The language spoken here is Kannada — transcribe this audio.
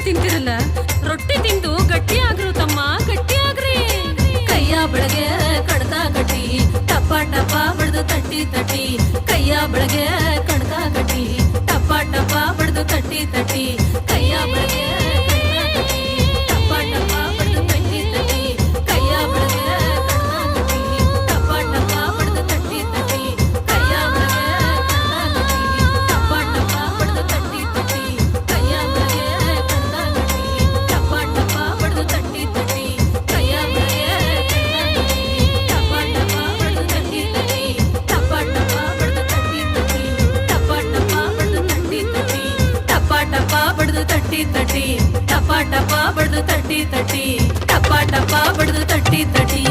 ತಿಂತಿರಲ್ಲ, ರೊಟ್ಟಿ ತಿಂದು ಗಟ್ಟಿ ಆಗ್ರು ತಮ್ಮ, ಗಟ್ಟಿ ಆಗ್ರಿ. ಕೈಯ ಬೆಳಗ್ಗೆ ಕಡ್ದ ಕಟ್ಟಿ ಟಪ ಟಪ ಬಡ್ದು ತಟ್ಟಿ ತಟ್ಟಿ, ಕೈಯ ಬೆಳಗ್ಗೆ ಕಡ್ದ ಕಟ್ಟಿ ಟಪ ಟಪ ಬಡ್ದು ತಟ್ಟಿ ತಟ್ಟಿ, ಕೈಯ ಬೆಳಗ್ಗೆ ಟಪ ಟಪ ಬಡ್ದು ತಟ್ಟಿ ತಟ್ಟಿ, ಕೈಯ ಬೆಳಗ್ಗೆ ಟಪ ಟಪ ಬಡ್ದು ತಟ್ಟಿ ತಟ್ಟಿ, ಕೈಯ ಬೆಳಗ್ಗೆ ಟಪ ಟಪ ಬಡ್ದು ತಟ್ಟಿ ತಟ್ಟಿ, ಕೈಯ ಬೆಳಗ್ಗೆ ಟಪ ಟಪ ಬಡ್ದು ತಟ್ಟಿ ತಟ್ಟಿ, ಕೈಯ ಬೆಳಗ್ಗೆ ಟಪ ಟಪ ಬಡ್ದು ತಟ್ಟಿ ತಟ್ಟಿ, ಟಪ ಟಪ ಬಡ್ದು ತಟ್ಟಿ ತಟ್ಟಿ, ಟಪ ಟಪ ಬಡ್ದು ತಟ್ಟಿ ತಟ್ಟಿ, ಟಪ ಟಪ ಬಡ್ದು ತಟ್ಟಿ ತಟ್ಟಿ, ಟಪ ಟಪ ಬಡ್ದು ತಟ್ಟಿ ತಟ್ಟಿ, ಟಪ ಟಪ ಬಡ್ದು ತಟ್ಟಿ ತಟ್ಟಿ.